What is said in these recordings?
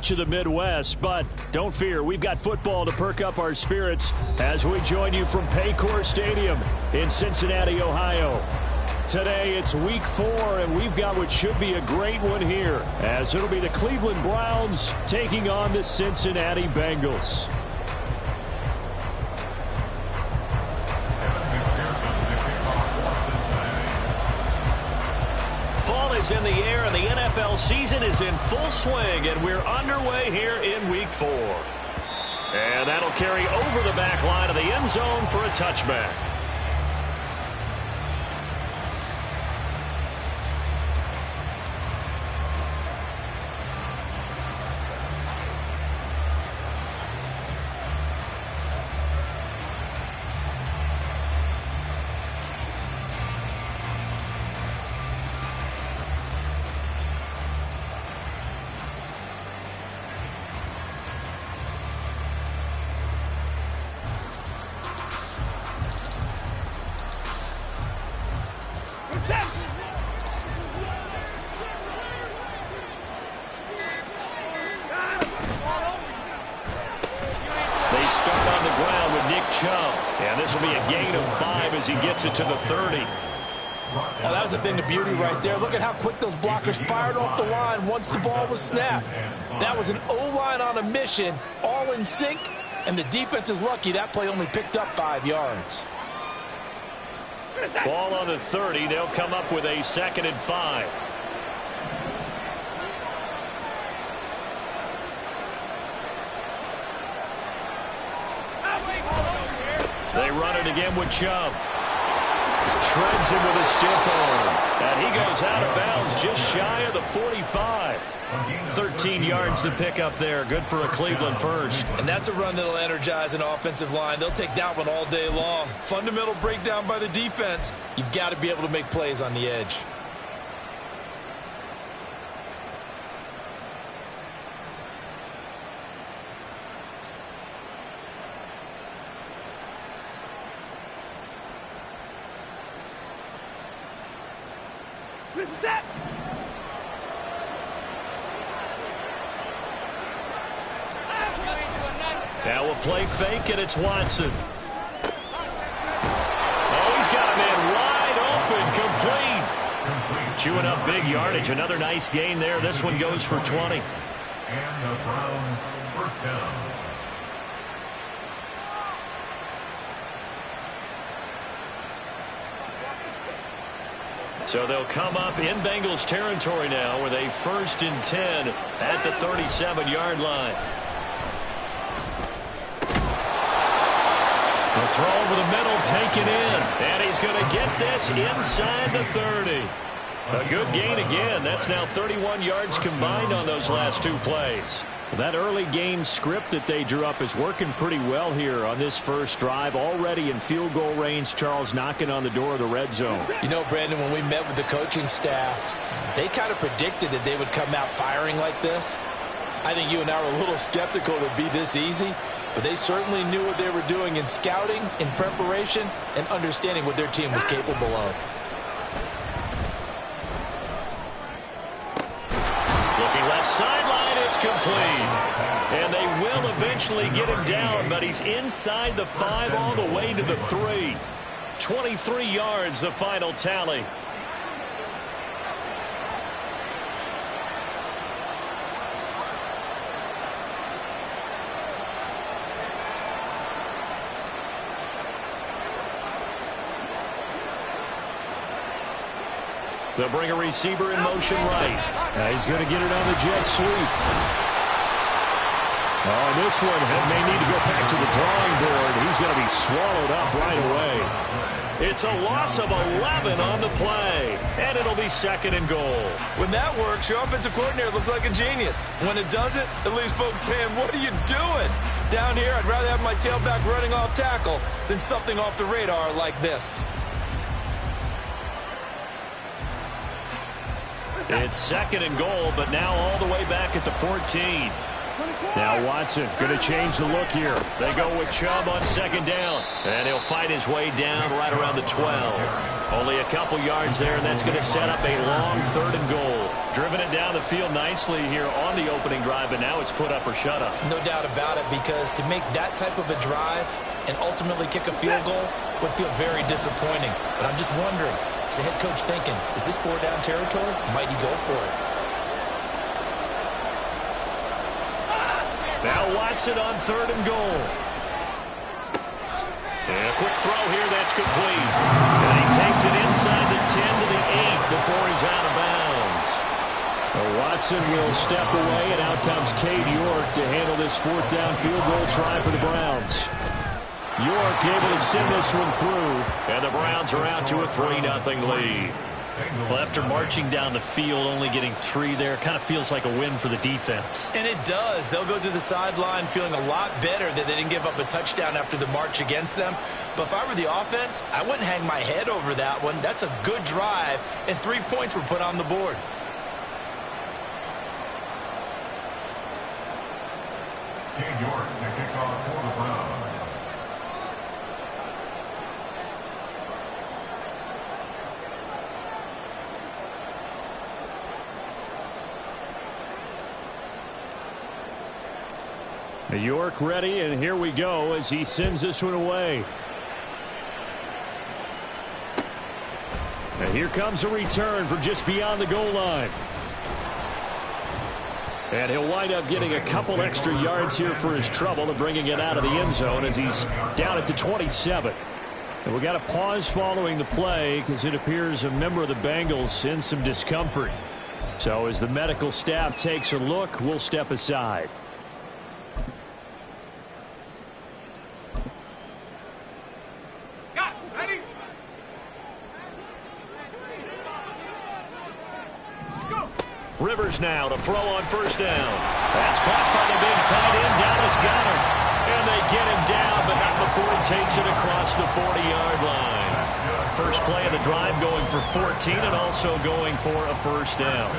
much of the Midwest, but don't fear, we've got football to perk up our spirits as we join you from Paycor Stadium in Cincinnati, Ohio. Today, it's Week 4, and we've got what should be a great one here, as it'll be the Cleveland Browns taking on the Cincinnati Bengals. Fall is in the air, and the NFL season is in full swing, and we're underway here in Week 4. And that'll carry over the back line of the end zone for a touchback. And this will be a gain of 5 as he gets it to the 30. Oh, that was a thing of beauty right there. Look at how quick those blockers fired off the line once the ball was snapped. That was an O-line on a mission, all in sync, and the defense is lucky that play only picked up 5 yards. Ball on the 30. They'll come up with a 2nd and 5. They run it again with Chubb. Shreds him with a stiff arm. And he goes out of bounds just shy of the 45. 13 yards to pick up there. Good for a Cleveland first. And that's a run that'll energize an offensive line. They'll take that one all day long. Fundamental breakdown by the defense. You've got to be able to make plays on the edge. Now we'll play fake, and it's Watson. Oh, he's got a man wide open, complete. Chewing up big yardage. Another nice gain there. This one goes for 20. And the Browns first down. So they'll come up in Bengals territory now with a 1st and 10 at the 37-yard line. The throw over the middle taken in, and he's going to get this inside the 30. A good gain again. That's now 31 yards combined on those last 2 plays. That early game script that they drew up is working pretty well here on this first drive. Already in field goal range, Charles knocking on the door of the red zone. You know, Brandon, when we met with the coaching staff, they kind of predicted that they would come out firing like this. I think you and I were a little skeptical it would be this easy, but they certainly knew what they were doing in scouting, in preparation, and understanding what their team was capable of. Looking left sideline, it's complete. And they will eventually get him down, but he's inside the 5 all the way to the 3. 23 yards, the final tally. They'll bring a receiver in motion right. Now he's going to get it on the jet sweep. Oh, this one may need to go back to the drawing board. He's going to be swallowed up right away. It's a loss of 11 on the play, and it'll be 2nd and goal. When that works, your offensive coordinator looks like a genius. When it doesn't, it leaves folks saying, what are you doing? Down here, I'd rather have my tailback running off tackle than something off the radar like this. It's 2nd and goal, but now all the way back at the 14. Now Watson going to change the look here. They go with Chubb on second down. And he'll fight his way down right around the 12. Only a couple yards there, and that's going to set up a long 3rd and goal. Driven it down the field nicely here on the opening drive, but now it's put up or shut up. No doubt about it, because to make that type of a drive and ultimately kick a field goal would feel very disappointing. But I'm just wondering, is the head coach thinking, is this 4-down territory? Might he go for it? Now Watson on 3rd and goal. And a quick throw here, that's complete. And he takes it inside the 10 to the 8 before he's out of bounds. Well, Watson will step away, and out comes Cade York to handle this 4th down field goal try for the Browns. York able to send this one through, and the Browns are out to a 3-0 lead. Well, after marching down the field, only getting 3 there, kind of feels like a win for the defense. And it does. They'll go to the sideline feeling a lot better that they didn't give up a touchdown after the march against them. But if I were the offense, I wouldn't hang my head over that one. That's a good drive, and 3 points were put on the board. Cade York to kick off for the Browns. York ready, and here we go as he sends this one away. And here comes a return from just beyond the goal line. And he'll wind up getting a couple extra yards here for his trouble and bringing it out of the end zone as he's down at the 27. And we got a pause following the play because it appears a member of the Bengals in some discomfort. So as the medical staff takes a look, we'll step aside. Rivers now to throw on 1st down. That's caught by the big tight end, Dallas Goedert. And they get him down, but not before he takes it across the 40-yard line. First play of the drive going for 14 and also going for a 1st down.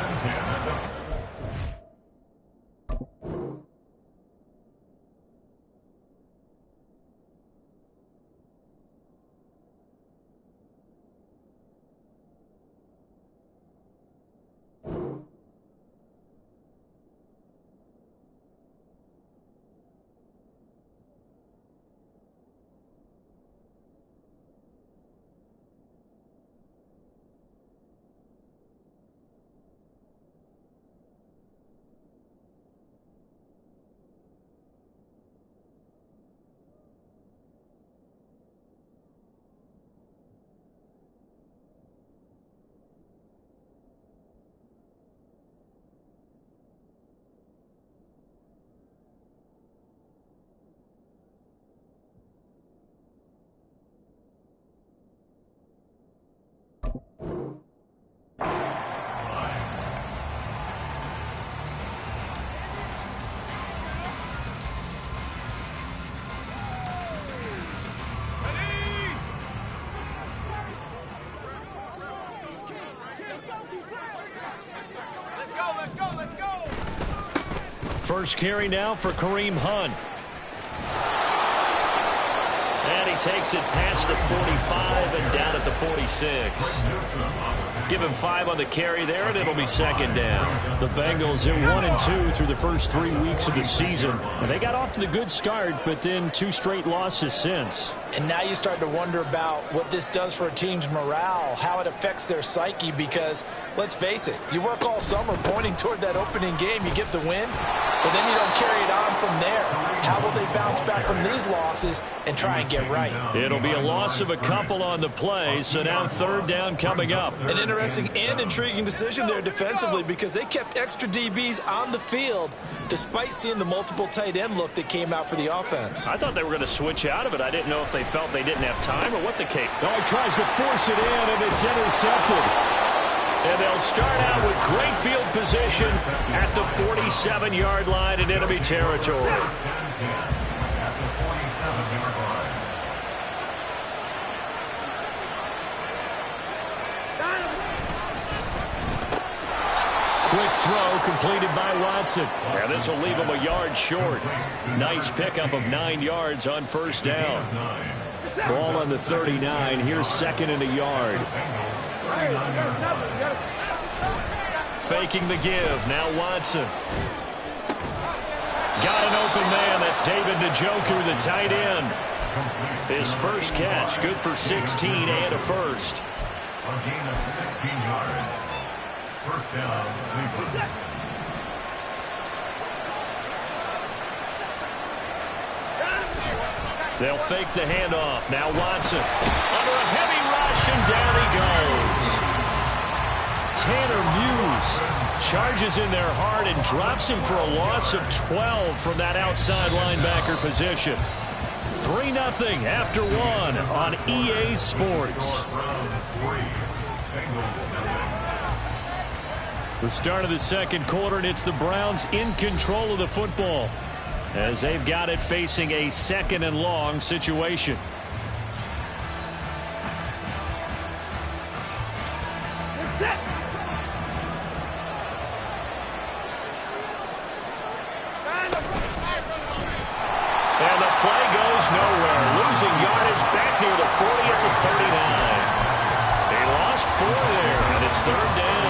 First carry now for Kareem Hunt. And he takes it past the 45 and down at the 46. Give him 5 on the carry there, and it'll be 2nd down. The Bengals at 1-2 through the first 3 weeks of the season. And they got off to the good start, but then 2 straight losses since. And now you start to wonder about what this does for a team's morale, how it affects their psyche, because, let's face it, you work all summer pointing toward that opening game, you get the win, but then you don't carry it on from there. How will they bounce back from these losses and try and get right? It'll be a loss of a couple on the play, so now 3rd down coming up. An interesting and intriguing decision there defensively, because they kept extra DBs on the field despite seeing the multiple tight end look that came out for the offense. I thought they were going to switch out of it. I didn't know if they felt they didn't have time or what the case. No, he tries to force it in, and it's intercepted. And they'll start out with great field position at the 47-yard line in enemy territory. At the 47-yard line. quick throw completed by Watson. And this will leave him a yard short. Nice pickup of 9 yards on first down. Ball on the 39. Here's second and a yard. Faking the give. Now Watson. Got an open man. That's David Njoku, the tight end. His first catch, good for 16 and a first. A gain of 16 yards. First down, Cleveland. They'll fake the handoff. Now Watson. Under a heavy rush, and down he goes. Tanner Muse charges in there hard and drops him for a loss of 12 from that outside linebacker position. 3-0 after 1 on EA Sports. The start of the second quarter, and it's the Browns in control of the football as they've got it facing a second and long situation. And the play goes nowhere. Losing yardage back near the 40 at the 39. They lost 4 there, and it's third down.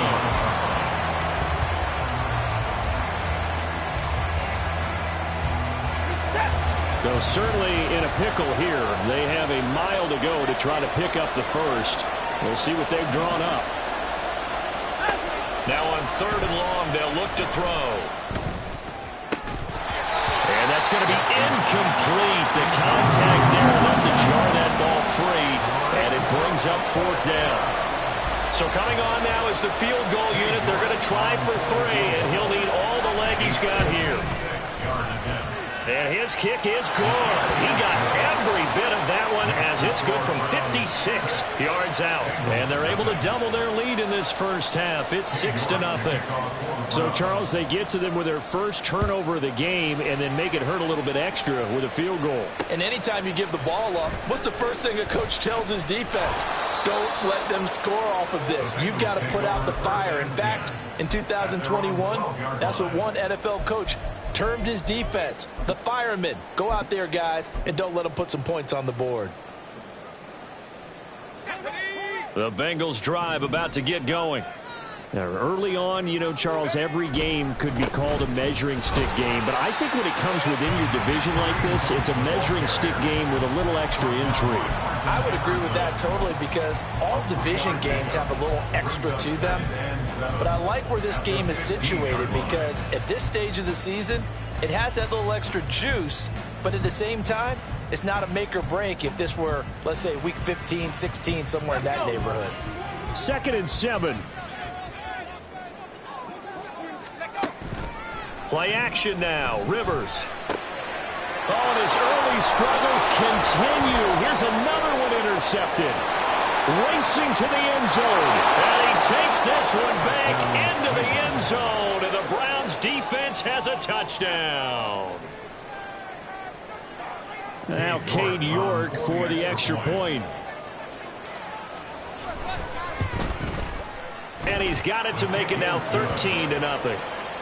So certainly in a pickle here. They have a mile to go to try to pick up the first. We'll see what they've drawn up. Now on third and long, they'll look to throw. And that's going to be incomplete. The contact there enough to jar that ball free, and it brings up fourth down. So coming on now is the field goal unit. They're going to try for 3, and he'll need all the leg he's got here. And his kick is good. He got every bit of that one as it's good from 56 yards out. And they're able to double their lead in this first half. It's 6-0. So, Charles, they get to them with their first turnover of the game and then make it hurt a little bit extra with a field goal. And anytime you give the ball up, what's the first thing a coach tells his defense? Don't let them score off of this. You've got to put out the fire. In fact, in 2021, that's what one NFL coach termed his defense, the firemen. Go out there, guys, and don't let them put some points on the board. The Bengals drive about to get going. Now, early on, you know, Charles, every game could be called a measuring stick game, but I think when it comes within your division like this, it's a measuring stick game with a little extra intrigue. I would agree with that totally because all division games have a little extra to them. But I like where this game is situated because at this stage of the season, it has that little extra juice, but at the same time, it's not a make or break if this were, let's say, week 15, 16, somewhere in that neighborhood. 2nd and 7. Play action now. Rivers. Oh, and his early struggles continue. Here's another one intercepted. Racing to the end zone. And he takes this one back into the end zone. And the Browns defense has a touchdown. Now Cade York for the extra point. And he's got it to make it now 13-0.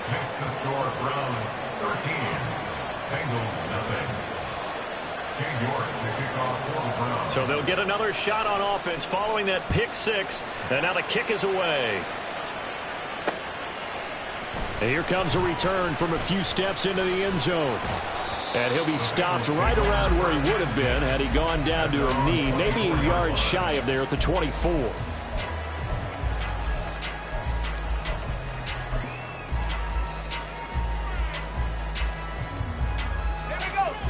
Makes the score Browns 13. Bengals nothing. Cade York to kick off for the Browns. So they'll get another shot on offense following that pick 6. And now the kick is away. And here comes a return from a few steps into the end zone. And he'll be stopped right around where he would have been had he gone down to a knee, maybe a yard shy of there at the 24.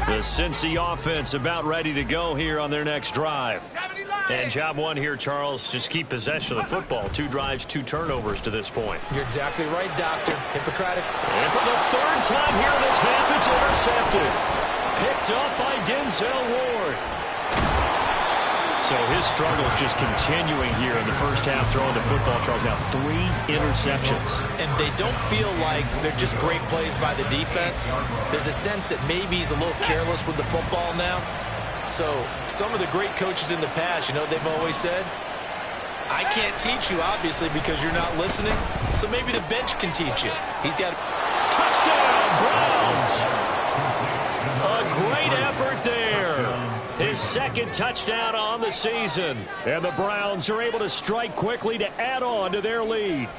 The Cincy offense about ready to go here on their next drive. And job one here, Charles, just keep possession of the football. 2 drives, 2 turnovers to this point. You're exactly right, Doctor. Hippocratic. And for the 3rd time here in this half, it's intercepted. Picked up by Denzel Ward. So his struggles just continuing here in the first half throwing the football, Charles. Now 3 interceptions. And they don't feel like they're just great plays by the defense. There's a sense that maybe he's a little careless with the football now. So some of the great coaches in the past, you know what they've always said? I can't teach you, obviously, because you're not listening. So maybe the bench can teach you. He's got touchdown, Browns. A great effort there. His second touchdown on the season. And the Browns are able to strike quickly to add on to their lead.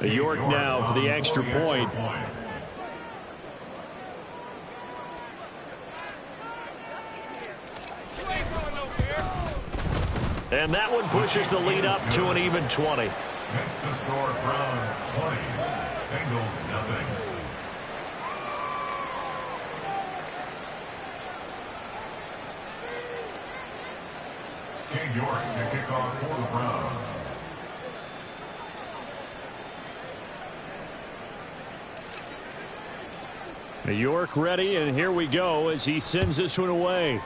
York now for the extra point. And that one pushes the lead up to an even 20. Next to score, Browns 20, Bengals nothing. King York to kick off for the Browns. New York ready, and here we go as he sends this one away.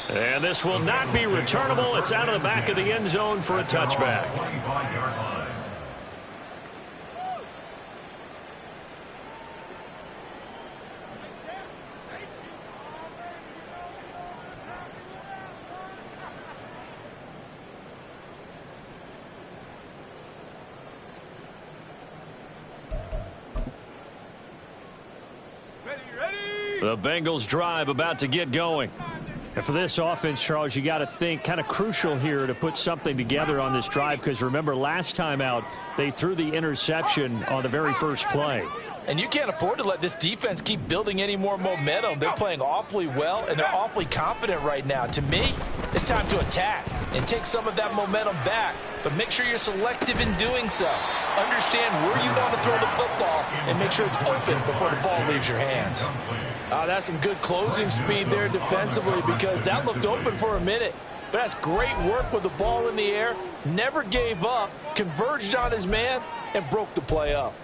And this will not be returnable. It's out of the back of the end zone for a touchback. 25-yard line. The Bengals drive about to get going. And for this offense, Charles, you got to think kind of crucial here to put something together on this drive, because remember last time out they threw the interception on the very first play. And you can't afford to let this defense keep building any more momentum. They're playing awfully well, and they're awfully confident right now. To me, it's time to attack and take some of that momentum back. But make sure you're selective in doing so. Understand where you want to throw the football and make sure it's open before the ball leaves your hands. That's some good closing speed there defensively, because that looked open for a minute. But that's great work with the ball in the air. Never gave up, converged on his man, and broke the play up.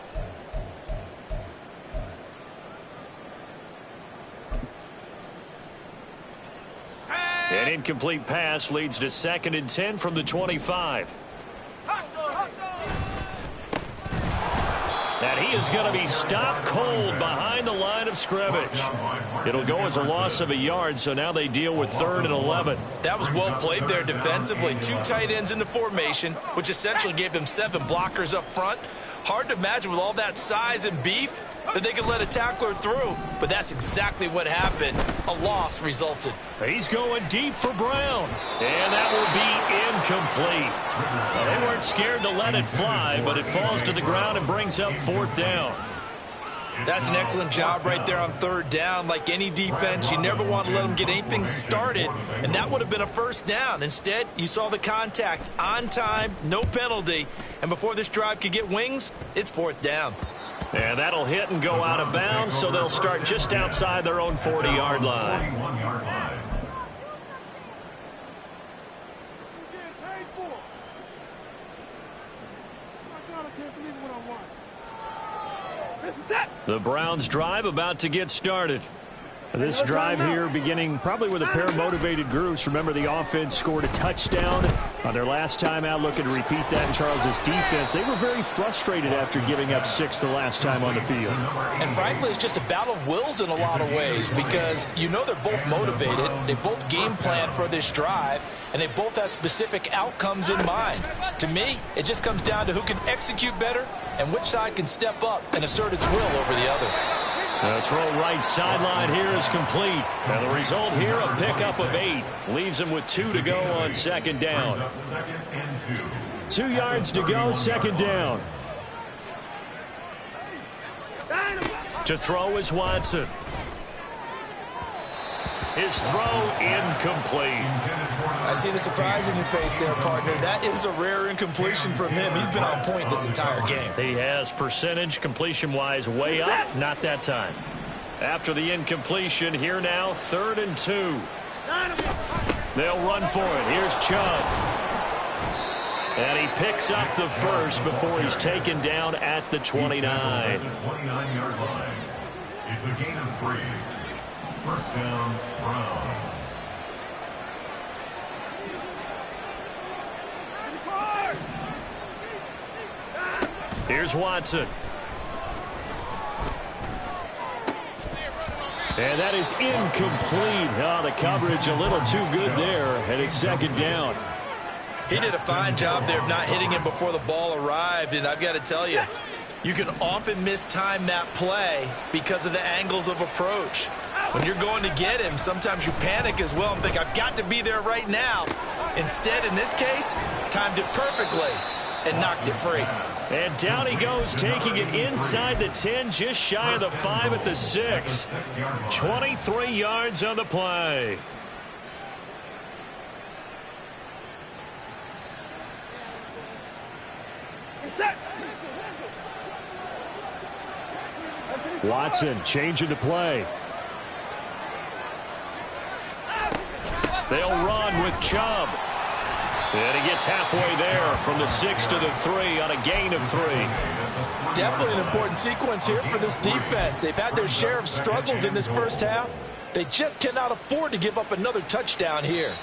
An incomplete pass leads to 2nd and 10 from the 25. And he is going to be stopped cold behind the line of scrimmage. It'll go as a loss of a yard, so now they deal with 3rd and 11. That was well played there defensively. 2 tight ends in the formation, which essentially gave them 7 blockers up front. Hard to imagine with all that size and beef that they could let a tackler through, but that's exactly what happened. A loss resulted. He's going deep for Brown, and that will be incomplete. Well, they weren't scared to let it fly, but it falls to the ground and brings up 4th down. That's an excellent job right there on 3rd down. Like any defense, you never want to let them get anything started, and that would have been a 1st down. Instead, you saw the contact on time, no penalty, and before this drive could get wings, it's 4th down. And that'll hit and go out of bounds, so they'll start just outside their own 40-yard line. 41-yard line. The Browns drive about to get started. This drive here beginning probably with a pair of motivated groups. Remember, the offense scored a touchdown on their last time out. Looking to repeat that in Charles's defense. They were very frustrated after giving up 6 the last time on the field. And frankly, it's just a battle of wills in a lot of ways, because you know they're both motivated. They both game plan for this drive, and they both have specific outcomes in mind. To me, it just comes down to who can execute better and which side can step up and assert its will over the other. The throw right sideline here is complete. And the result here, a pickup of 8. Leaves him with 2 to go on 2nd down. 2 yards to go, 2nd down. To throw is Watson. His throw incomplete. I see the surprise in your face there, partner. That is a rare incompletion from him. He's been on point this entire game. He has percentage completion-wise way up. Not that time. After the incompletion, here now, 3rd and 2. They'll run for it. Here's Chubb. And he picks up the first before he's taken down at the 29. 29-yard line. It's a gain of 3. 1st down, Browns. Here's Watson. And that is incomplete. Oh, the coverage a little too good there, and it's second down. He did a fine job there of not hitting him before the ball arrived, and I've got to tell you, you can often mistime that play because of the angles of approach. When you're going to get him, sometimes you panic as well and think, I've got to be there right now. Instead, in this case, timed it perfectly and knocked it free. And down he goes, taking it inside the 10, just shy of the 5 at the 6. 23 yards on the play. Watson changing to play. They'll run with Chubb. And he gets halfway there from the 6 to the 3 on a gain of 3. Definitely an important sequence here for this defense. They've had their share of struggles in this first half. They just cannot afford to give up another touchdown here.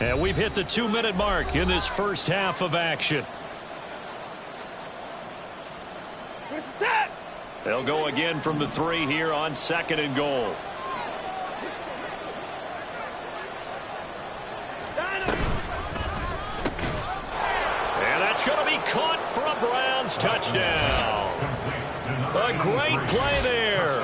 And we've hit the 2-minute mark in this first half of action. They'll go again from the 3 here on 2nd and goal. And that's going to be caught for a Browns touchdown. A great play there.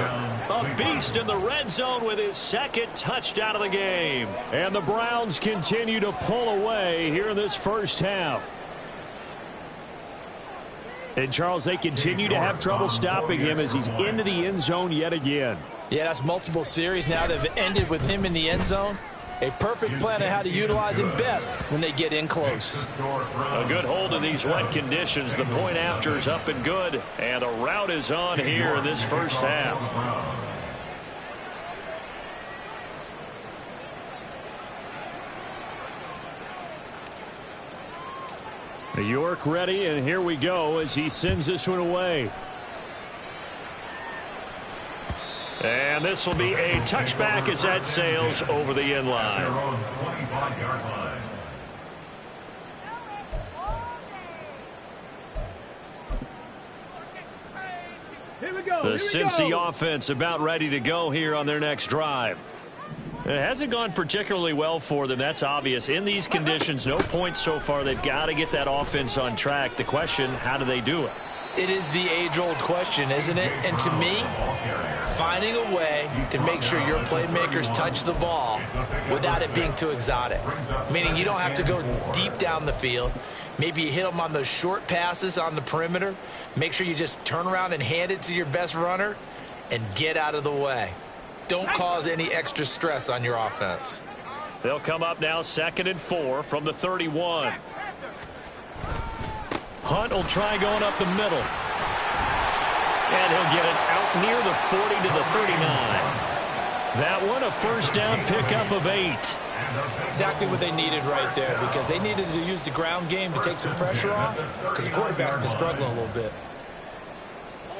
A beast in the red zone with his 2nd touchdown of the game. And the Browns continue to pull away here in this first half. And, Charles, they continue to have trouble stopping him as he's into the end zone yet again. Yeah, that's multiple series now that have ended with him in the end zone. A perfect plan on how to utilize him best when they get in close. A good hold in these wet conditions. The point after is up and good. And a route is on here in this first half. York ready, and here we go as he sends this one away. And this will be a touchback as that sails over the end line. The Cincy offense about ready to go here on their next drive. It hasn't gone particularly well for them. That's obvious. In these conditions, no points so far. They've got to get that offense on track. The question, how do they do it? It is the age-old question, isn't it? And to me, finding a way to make sure your playmakers touch the ball without it being too exotic. Meaning you don't have to go deep down the field. Maybe you hit them on those short passes on the perimeter. Make sure you just turn around and hand it to your best runner and get out of the way. Don't cause any extra stress on your offense. They'll come up now 2nd and 4 from the 31. Hunt will try going up the middle. And he'll get it out near the 40 to the 39. That one a first down pickup of 8. Exactly what they needed right there, because they needed to use the ground game to take some pressure off because the quarterback's been struggling a little bit.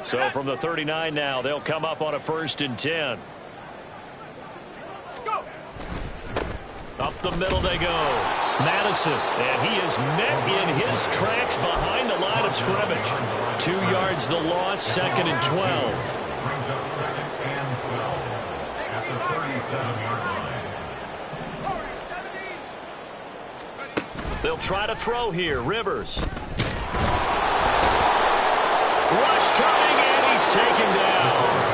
So from the 39 now, they'll come up on a 1st and 10. Up the middle they go. Madison, and he is met in his tracks behind the line of scrimmage. 2 yards the loss, 2nd and 12. Brings up 2nd and 12 at the 37-yard line. They'll try to throw here. Rivers. Rush coming, and he's taken down.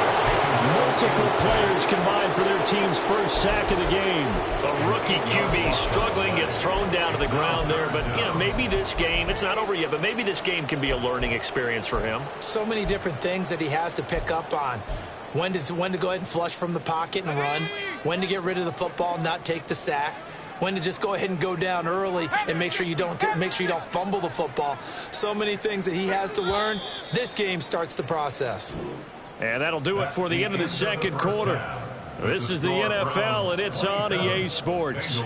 Multiple players combined for their team's first sack of the game. A rookie QB struggling, gets thrown down to the ground there. But, you know, maybe this game, it's not over yet, but maybe this game can be a learning experience for him. So many different things that he has to pick up on. When to go ahead and flush from the pocket and run. When to get rid of the football and not take the sack. When to just go ahead and go down early and make sure you don't fumble the football. So many things that he has to learn. This game starts the process. And that'll do it for the end of the second quarter. This is the NFL, and it's on EA Sports.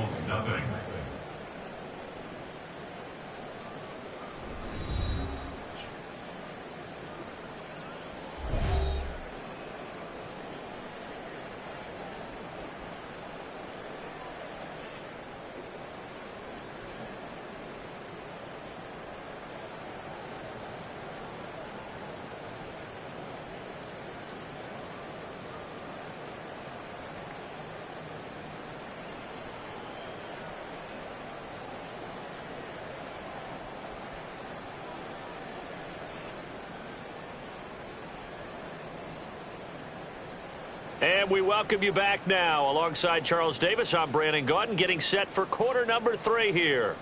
And we welcome you back now. Alongside Charles Davis, I'm Brandon Gaudin, getting set for quarter number 3 here.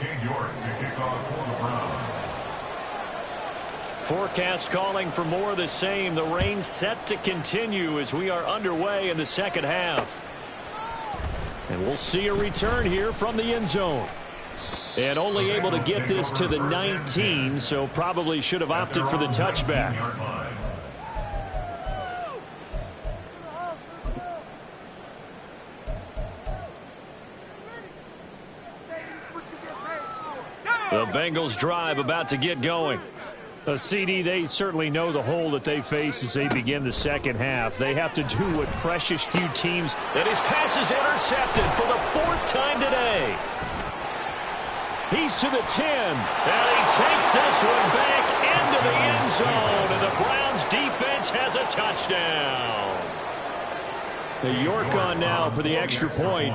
King York to kick off for the Browns. Forecast calling for more of the same. The rain set to continue as we are underway in the second half. And we'll see a return here from the end zone. And only able to get this to the 19, so probably should have opted for the touchback. The Bengals drive about to get going. CD, they certainly know the hole that they face as they begin the second half. They have to do what precious few teams. And his pass is intercepted for the 4th time today. He's to the 10. And he takes this one back into the end zone. And the Browns defense has a touchdown. The York on now for the extra point.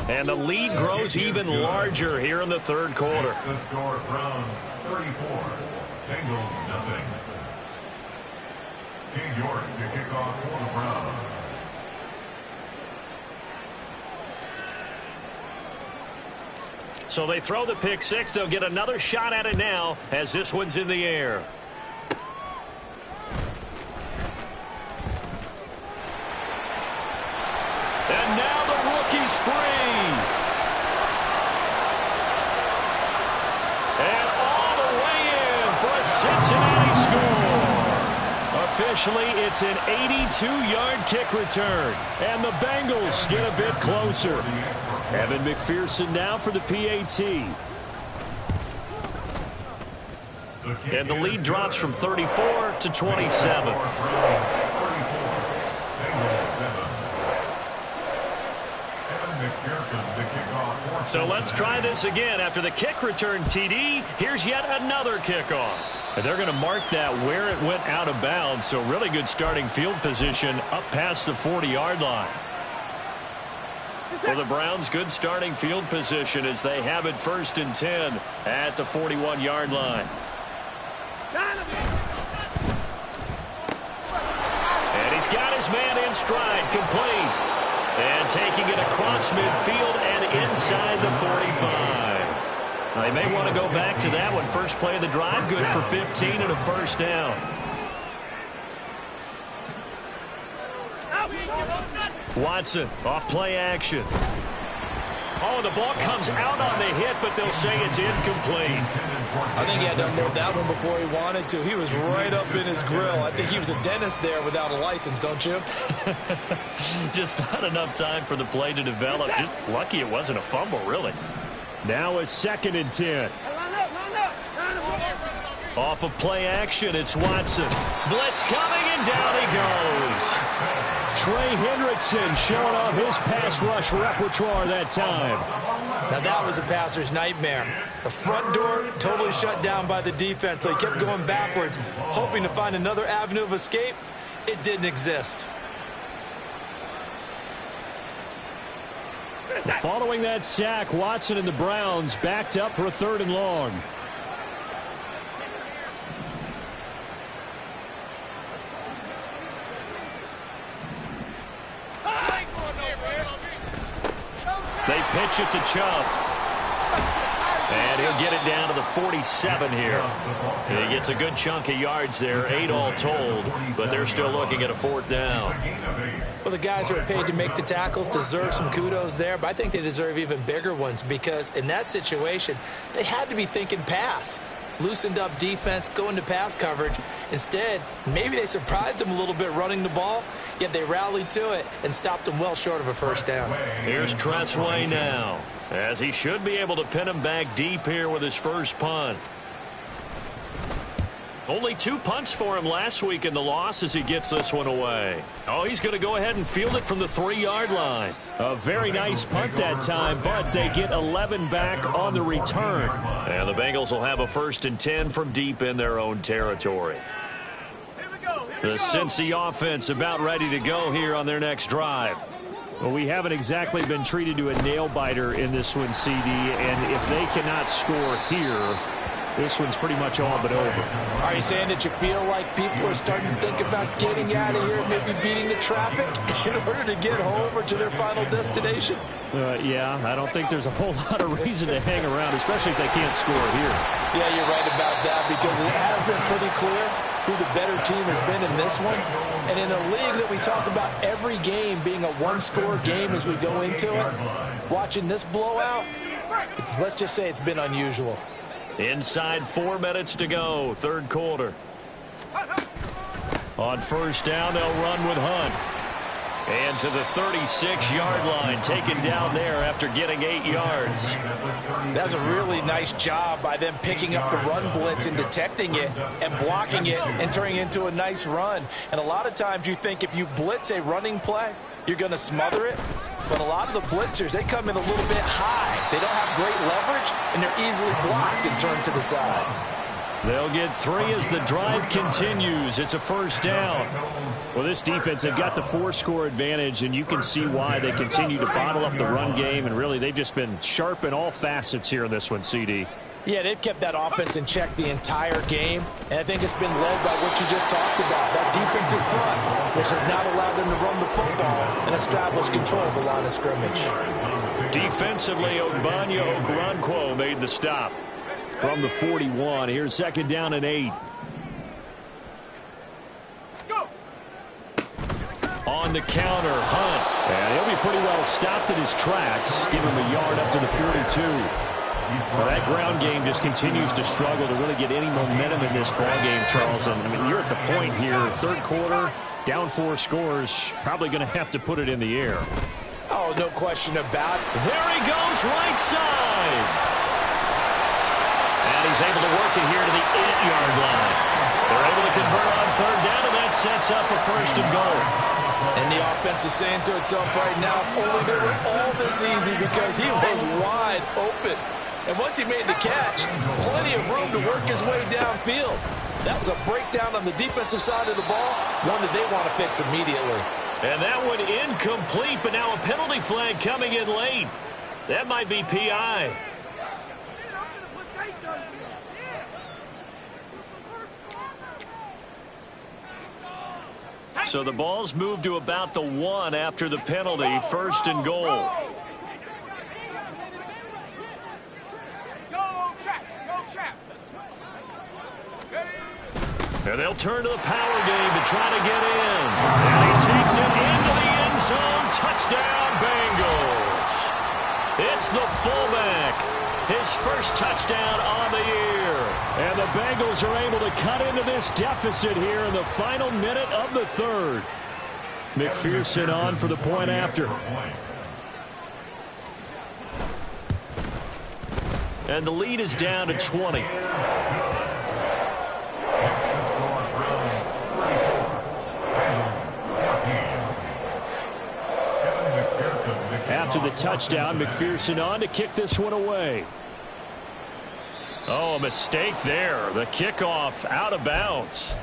And the lead grows even larger here in the third quarter. The score, Browns 34, Bengals nothing. King York to kick off for the Browns. So they throw the pick six. They'll get another shot at it now as this one's in the air. And now the rookie's free. And all the way in for a Cincinnati score. Officially, it's an 82-yard kick return. And the Bengals get a bit closer. Evan McPherson now for the PAT. And the lead drops from 34 to 27. So let's try this again. After the kick return TD, here's yet another kickoff. And they're going to mark that where it went out of bounds. So really good starting field position up past the 40-yard line. For the Browns, good starting field position as they have it 1st and 10 at the 41-yard line. And he's got his man in stride, complete. And taking it across midfield and inside the 45. Now, they may want to go back to that one. First play of the drive, good for 15 and a first down. Watson, off play action. Oh, the ball comes out on the hit, but they'll say it's incomplete. I think he had to unload that one before he wanted to. He was right up in his grill. I think he was a dentist there without a license, don't you? Just not enough time for the play to develop. Just lucky it wasn't a fumble, really. Now a 2nd and 10. Off of play action, it's Watson. Blitz coming, and down he goes. Trey Hendrickson showing off his pass rush repertoire that time. Now that was a passer's nightmare. The front door totally shut down by the defense, so he kept going backwards, hoping to find another avenue of escape. It didn't exist. Following that sack, Watson and the Browns backed up for a 3rd and long. They pitch it to Chubb. And he'll get it down to the 47 here. He gets a good chunk of yards there, 8 all told, but they're still looking at a 4th down. Well, the guys who are paid to make the tackles deserve some kudos there, but I think they deserve even bigger ones because in that situation, they had to be thinking pass. Loosened up defense, going to pass coverage. Instead, maybe they surprised them a little bit running the ball, yet they rallied to it and stopped them well short of a 1st down. Here's Tressway now, as he should be able to pin him back deep here with his first punt. Only 2 punts for him last week in the loss as he gets this one away. Oh, he's going to go ahead and field it from the 3-yard line. A very nice punt that time, but they get 11 back on the return. And the Bengals will have a 1st and 10 from deep in their own territory. Here we go. The Cincy offense about ready to go here on their next drive. Well, we haven't exactly been treated to a nail-biter in this one, CD, and if they cannot score here, this one's pretty much all but over. Are you saying that you feel like people are starting to think about getting out of here, maybe beating the traffic in order to get home or to their final destination? Yeah, I don't think there's a whole lot of reason to hang around, especially if they can't score here. Yeah, you're right about that, because it has been pretty clear who the better team has been in this one. And in a league that we talk about every game being a one-score game as we go into it, watching this blowout, let's just say it's been unusual. Inside 4 minutes to go, third quarter. On first down, they'll run with Hunt. And to the 36-yard line, taken down there after getting 8 yards. That's a really nice job by them picking up the run blitz and detecting it and blocking it and turning it into a nice run. And a lot of times you think if you blitz a running play, you're going to smother it. But a lot of the blitzers, they come in a little bit high. They don't have great leverage, and they're easily blocked and turned to the side. They'll get 3 as the drive continues. It's a first down. Well, this defense, they've got the 4-score advantage, and you can see why they continue to bottle up the run game, and really they've just been sharp in all facets here in this one, CD. Yeah, they've kept that offense in check the entire game, and I think it's been led by what you just talked about, that defensive front, which has not allowed them to run the football and establish control of the line of scrimmage. Defensively, Ogbonnia Okoronkwo made the stop. From the 41, here's second down and 8. On the counter, Hunt. And he'll be pretty well stopped in his tracks. Give him a yard up to the 42. Well, that ground game just continues to struggle to really get any momentum in this ball game, Charles. And, I mean, you're at the point here, third quarter, down 4 scores, probably going to have to put it in the air. Oh, no question about it. There he goes, right side. And he's able to work it here to the 8-yard line. They're able to convert on third down, and that sets up a first and goal. And the offense is saying to itself right now, only they were all this easy because he was wide open. And once he made the catch, plenty of room to work his way downfield. That was a breakdown on the defensive side of the ball, one that they want to fix immediately. And that one incomplete, but now a penalty flag coming in late. That might be PI. So the ball's moved to about the 1 after the penalty, first and goal. And they'll turn to the power game to try to get in. And he takes it into the end zone. Touchdown, Bengals. It's the fullback. His first touchdown on the year. And the Bengals are able to cut into this deficit here in the final minute of the third. McPherson on for the point after. And the lead is down to 20. After the touchdown, McPherson on to kick this one away. Oh, a mistake there. The kickoff out of bounds.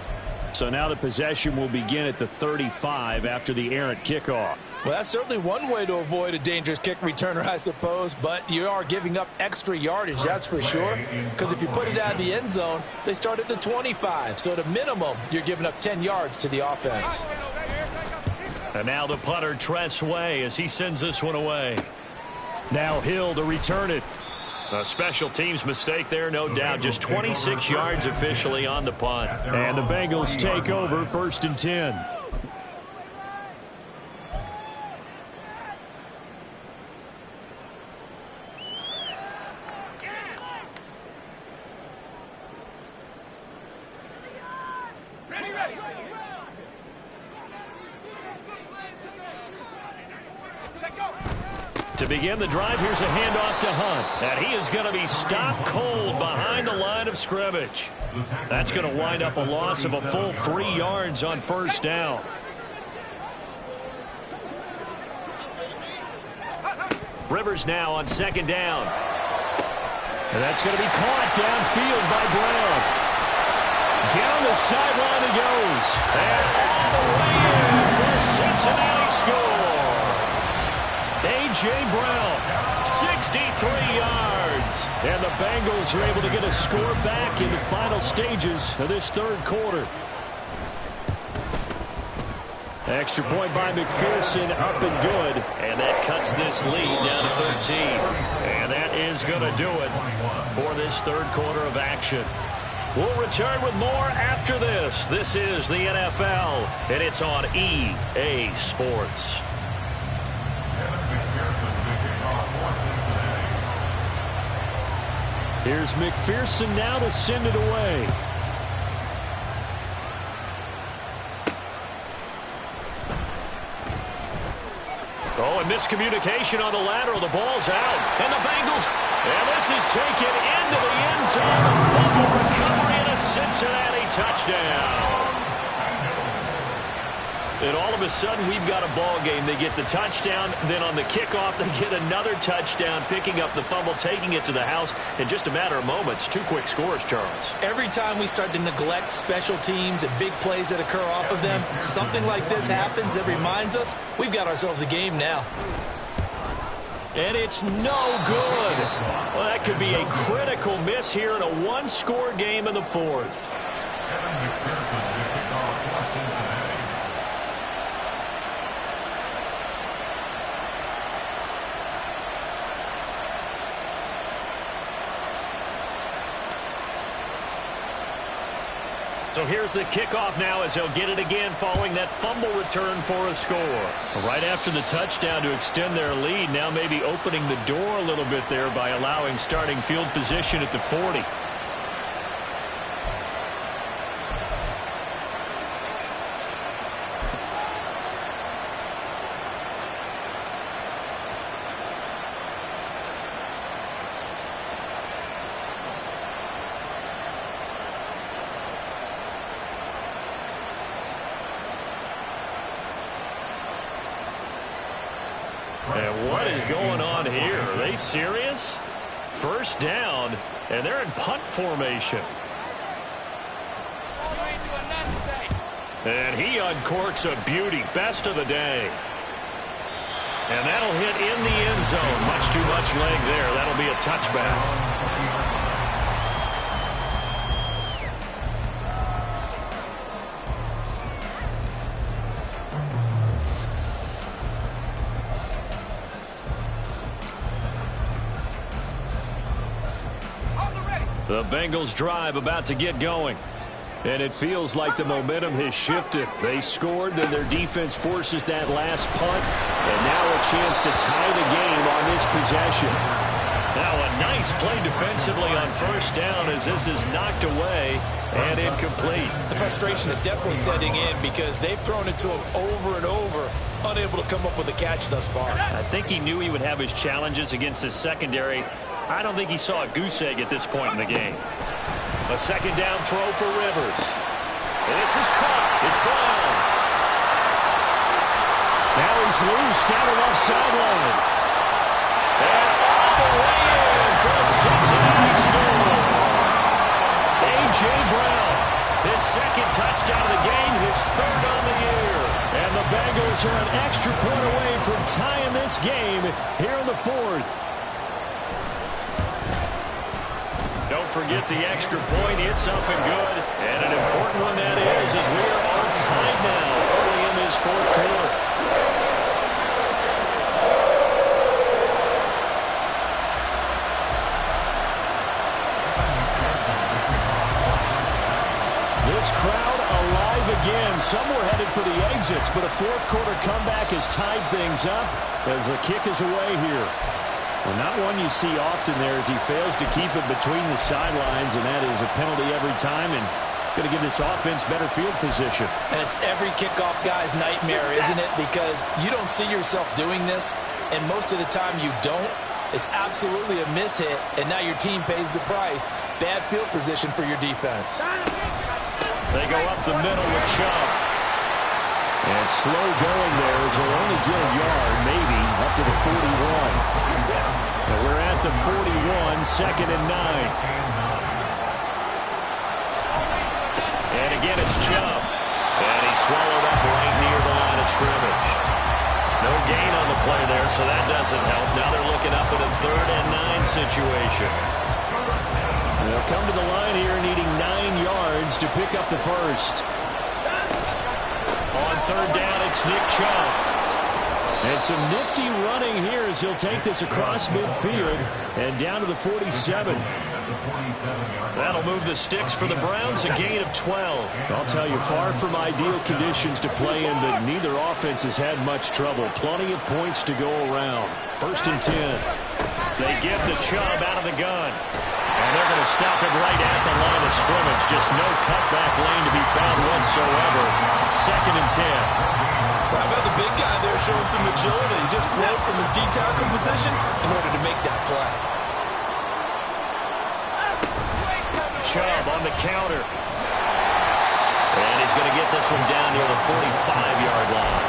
So now the possession will begin at the 35 after the errant kickoff. Well, that's certainly one way to avoid a dangerous kick returner, I suppose, but you are giving up extra yardage, that's for sure, because if you put it out of the end zone, they start at the 25, so at a minimum, you're giving up 10 yards to the offense. And now the punter, Tress Way, as he sends this one away. Now Hill to return it. A special teams mistake there, no doubt. Just 26 yards officially on the punt. And the Bengals take over, first and 10. To begin the drive, here's a handoff to Hunt. And he is going to be stopped cold behind the line of scrimmage. That's going to wind up a loss of a full 3 yards on first down. Rivers now on second down. And that's going to be caught downfield by Brown. Down the sideline he goes. And all the way in for a Cincinnati score. A.J. Brown, 63 yards. And the Bengals are able to get a score back in the final stages of this third quarter. Extra point by McPherson, up and good. And that cuts this lead down to 13. And that is going to do it for this third quarter of action. We'll return with more after this. This is the NFL, and it's on EA Sports. Here's McPherson now to send it away. Oh, and miscommunication on the lateral. The ball's out. And the Bengals. And this is taken into the end zone. A fumble recovery and a Cincinnati touchdown. And all of a sudden, we've got a ball game. They get the touchdown. Then on the kickoff, they get another touchdown, picking up the fumble, taking it to the house in just a matter of moments. Two quick scores, Charles. Every time we start to neglect special teams and big plays that occur off of them, something like this happens that reminds us we've got ourselves a game now. And it's no good. Well, that could be a critical miss here in a one-score game in the fourth. So here's the kickoff now as he'll get it again following that fumble return for a score. Right after the touchdown to extend their lead, now maybe opening the door a little bit there by allowing starting field position at the 40. And what is going on here? Are they serious? First down, and they're in punt formation. And he uncorks a beauty. Best of the day. And that'll hit in the end zone. Much too much leg there. That'll be a touchback. The Bengals drive about to get going. And it feels like the momentum has shifted. They scored, then their defense forces that last punt. And now a chance to tie the game on this possession. Now a nice play defensively on first down as this is knocked away and incomplete. The frustration is definitely setting in because they've thrown it to him over and over, unable to come up with a catch thus far. I think he knew he would have his challenges against his secondary. I don't think he saw a goose egg at this point in the game. A second down throw for Rivers. And this is caught. It's Brown. Now he's loose down the left sideline. And all the way in for a Cincinnati score. A.J. Brown, his second touchdown of the game, his third on the year. And the Bengals are an extra point away from tying this game here in the fourth. Don't forget the extra point. It's up and good. And an important one that is, as we are all tied now early in this fourth quarter. This crowd alive again. Some were headed for the exits, but a fourth quarter comeback has tied things up as the kick is away here. Well, not one you see often there as he fails to keep it between the sidelines, and that is a penalty every time and going to give this offense better field position. And it's every kickoff guy's nightmare, isn't it? Because you don't see yourself doing this, and most of the time you don't. It's absolutely a mishit, and now your team pays the price. Bad field position for your defense. They go up the middle with Chubb. And slow going there as he'll only get a yard, maybe, up to the 41. And we're at the 41, 2nd and 9. And again, it's Chubb. And he swallowed up right near the line of scrimmage. No gain on the play there, so that doesn't help. Now they're looking up at a 3rd and 9 situation. They'll come to the line here needing 9 yards to pick up the first. On 3rd down, it's Nick Chubb. And some nifty running here as he'll take this across midfield and down to the 47. That'll move the sticks for the Browns, a gain of 12. I'll tell you, far from ideal conditions to play in, but neither offense has had much trouble. Plenty of points to go around. 1st and 10. They give the Chubb out of the gun. And they're going to stop it right at the line of scrimmage. Just no cutback lane to be found whatsoever. 2nd and 10. How about the big guy there showing some agility? He just flowed from his D-tackle position in order to make that play. Chubb on the counter. And he's going to get this one down near the 45-yard line.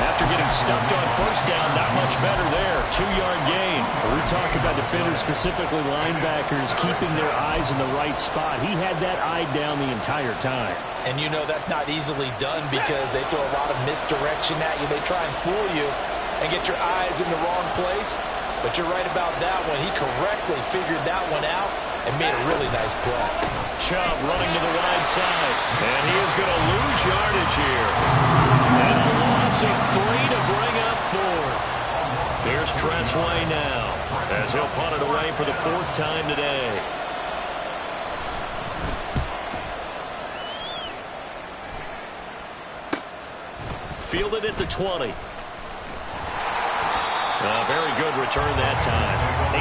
After getting stuffed on 1st down, not much better there. 2-yard gain. We talk about defenders, specifically linebackers, keeping their eyes in the right spot. He had that eye down the entire time. And you know that's not easily done because they throw a lot of misdirection at you. They try and fool you and get your eyes in the wrong place. But you're right about that one. He correctly figured that one out and made a really nice play. Chubb running to the wide side. And he is going to lose yardage here. And a loss of 3 to bring up 4. Here's Tressway now as he'll punt it away for the 4th time today. Fielded at the 20. A very good return that time.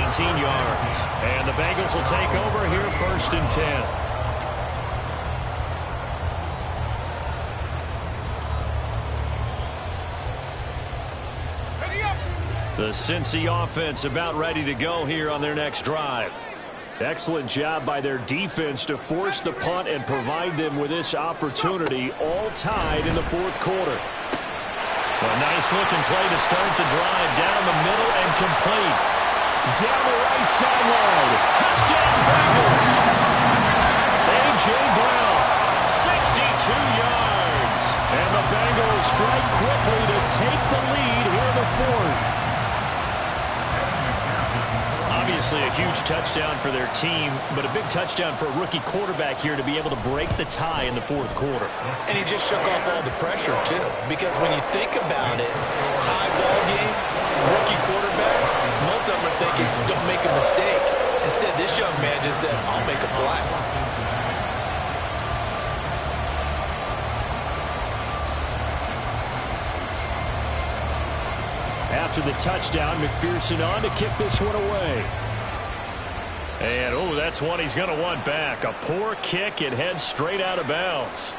18 yards. And the Bengals will take over here 1st and 10. The Cincy offense about ready to go here on their next drive. Excellent job by their defense to force the punt and provide them with this opportunity, all tied in the 4th quarter. A nice-looking play to start the drive. Down the middle and complete. Down the right sideline. Touchdown, Bengals. A.J. Brown, 62 yards. And the Bengals strike quickly to take the lead here in the 4th. Obviously a huge touchdown for their team, but a big touchdown for a rookie quarterback here to be able to break the tie in the 4th quarter. And he just shook off all the pressure, too. Because when you think about it, tie ball game, rookie quarterback, most of them are thinking, don't make a mistake. Instead, this young man just said, I'll make a play. After the touchdown, McPherson on to kick this one away. And, oh, that's one he's going to want back. A poor kick. It heads straight out of bounds.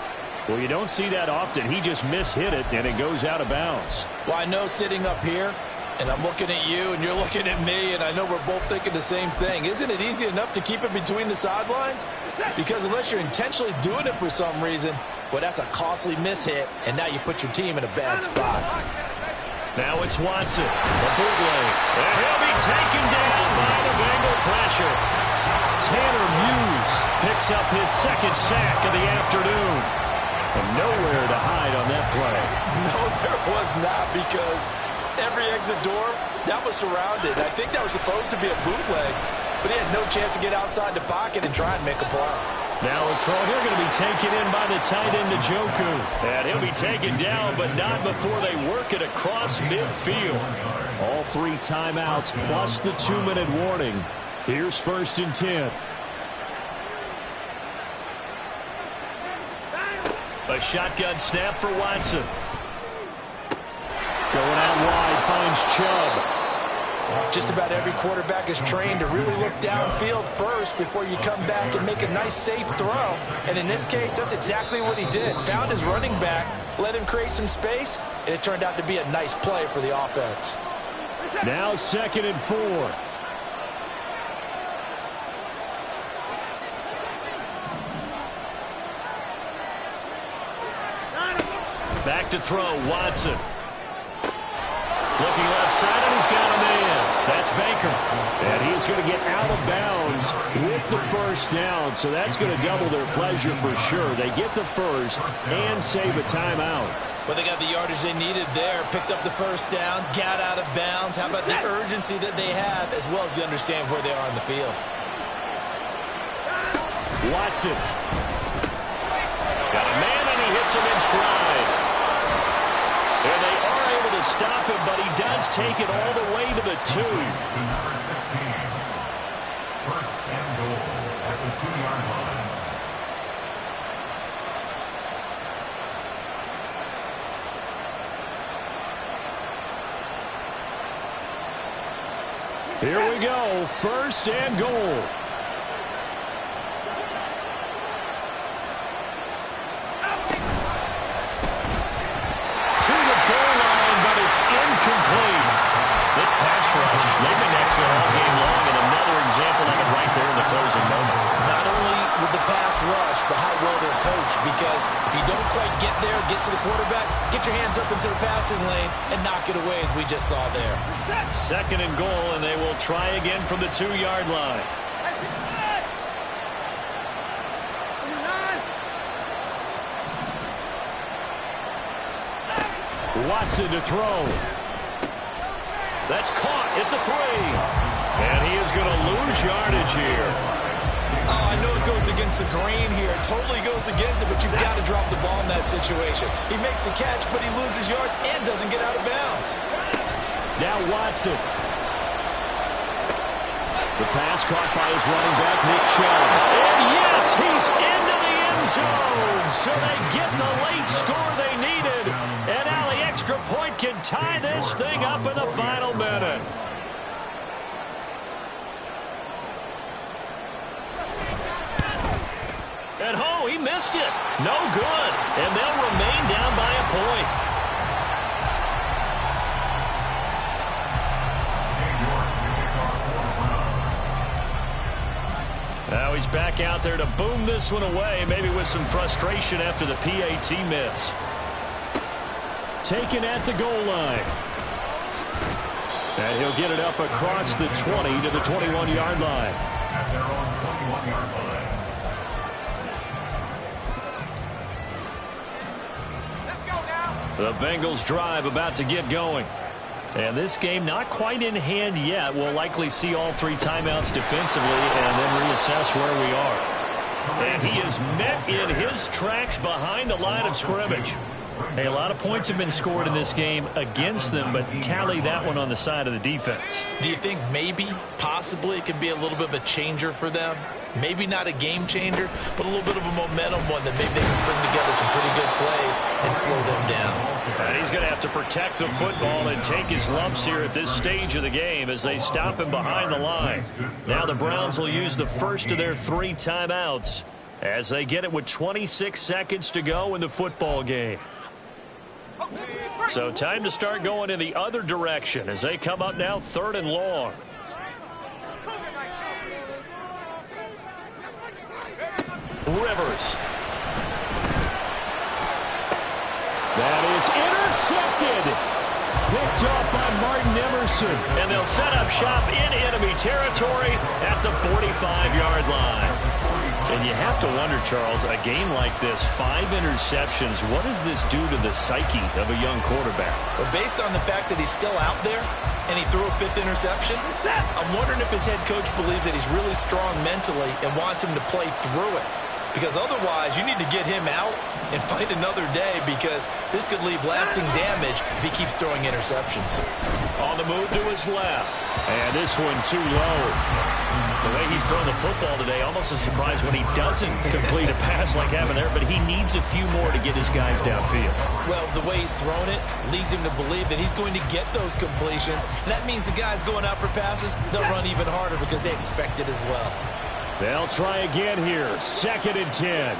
Well, you don't see that often. He just mishit it, and it goes out of bounds. Well, I know sitting up here, and I'm looking at you, and you're looking at me, and I know we're both thinking the same thing. Isn't it easy enough to keep it between the sidelines? Because unless you're intentionally doing it for some reason, well, that's a costly mishit, and now you put your team in a bad spot. Now it's Watson, a bootleg, and he'll be taken down by the Bengal pressure. Tanner Muse picks up his 2nd sack of the afternoon. And nowhere to hide on that play. No, there was not, because every exit door, that was surrounded. I think that was supposed to be a bootleg, but he had no chance to get outside the pocket and try and make a play. Now a throw here going to be taken in by the tight end, Njoku. And he'll be taken down, but not before they work it across midfield. All 3 timeouts plus the 2-minute warning. Here's 1st and 10. A shotgun snap for Watson. Going out wide, finds Chubb. Just about every quarterback is trained to really look downfield first before you come back and make a nice, safe throw. And in this case, that's exactly what he did. Found his running back, let him create some space, and it turned out to be a nice play for the offense. Now 2nd and 4. Back to throw, Watson. Looking left side, and he's got a man. That's Baker. And he's going to get out of bounds with the first down, so that's going to double their pleasure for sure. They get the first and save a timeout. Well, they got the yardage they needed there, picked up the first down, got out of bounds. How about the urgency that they have, as well as they understand where they are on the field? Watson. Got a man, and he hits him in stride. And they are able to stop him, but he does take it all the way to the 2. To number 16. First and goal at the 2-yard line. Here we go. First and goal. Incomplete. This pass rush, they've been excellent all game long, and another example of it right there in the closing moment. Not only with the pass rush, but how well they're coached, because if you don't quite get there, get to the quarterback, get your hands up into the passing lane and knock it away, as we just saw there. Second and goal, and they will try again from the 2-yard line. Watson to throw. That's caught at the 3. And he is going to lose yardage here. Oh, I know it goes against the grain here. It totally goes against it, but you've got to drop the ball in that situation. He makes a catch, but he loses yards and doesn't get out of bounds. Now Watson. The pass caught by his running back, Nick Chubb. And yes, he's into the end zone. So they get the late score they needed. And now the extra point can tie this thing up in the final minute. And oh, he missed it. No good. And they'll remain down by a point. Now he's back out there to boom this one away, maybe with some frustration after the PAT miss. Taken at the goal line. And he'll get it up across the 20 to the 21-yard line. At their own 21-yard line. The Bengals drive about to get going. And this game not quite in hand yet. We'll likely see all 3 timeouts defensively and then reassess where we are. And he is met in his tracks behind the line of scrimmage. Hey, a lot of points have been scored in this game against them, but tally that one on the side of the defense. Do you think maybe, possibly, it could be a little bit of a changer for them? Maybe not a game changer, but a little bit of a momentum one that maybe they can string together some pretty good plays and slow them down. And he's going to have to protect the football and take his lumps here at this stage of the game as they stop him behind the line. Now the Browns will use the first of their 3 timeouts as they get it with 26 seconds to go in the football game. So time to start going in the other direction as they come up now 3rd and long. Rivers. That is intercepted. Picked off by Martin Emerson. And they'll set up shop in enemy territory at the 45-yard line. And you have to wonder, Charles, a game like this, 5 interceptions, what does this do to the psyche of a young quarterback? Well, based on the fact that he's still out there and he threw a 5th interception, I'm wondering if his head coach believes that he's really strong mentally and wants him to play through it. Because otherwise, you need to get him out and find another day, because this could leave lasting damage if he keeps throwing interceptions. On the move to his left. And this one too low. The way he's thrown the football today, almost a surprise when he doesn't complete a pass like having there, but he needs a few more to get his guys downfield. Well, the way he's thrown it leads him to believe that he's going to get those completions. And that means the guys going out for passes, they'll run even harder because they expect it as well. They'll try again here. 2nd and 10.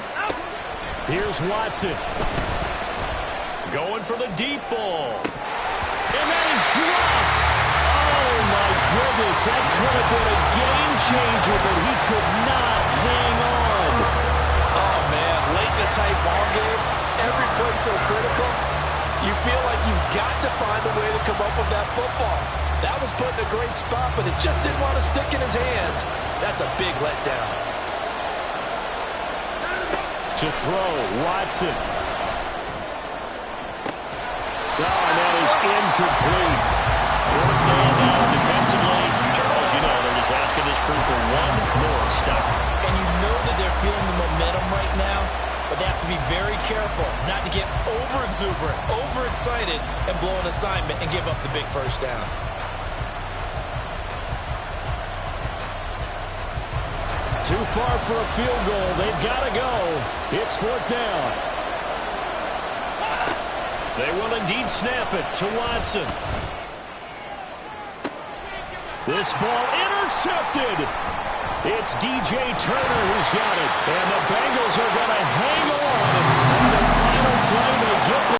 Here's Watson. Going for the deep ball. And that is dropped. Oh, my goodness. That could have been a game changer, but he could not hang on. Oh, man. Late in a tight ball game, every play so critical. You feel like you've got to find a way to come up with that football. That was put in a great spot, but it just didn't want to stick in his hands. That's a big letdown. To throw, Watson. Oh, and that is incomplete. Fourth down now defensively. Charles, you know they're just asking this crew for one more stop. And you know that they're feeling the momentum right now, but they have to be very careful not to get over-exuberant, over-excited, and blow an assignment and give up the big first down. Too far for a field goal. They've got to go. It's fourth down. They will indeed snap it to Watson. This ball intercepted. It's DJ Turner who's got it. And the Bengals are going to hang on the final play. They get the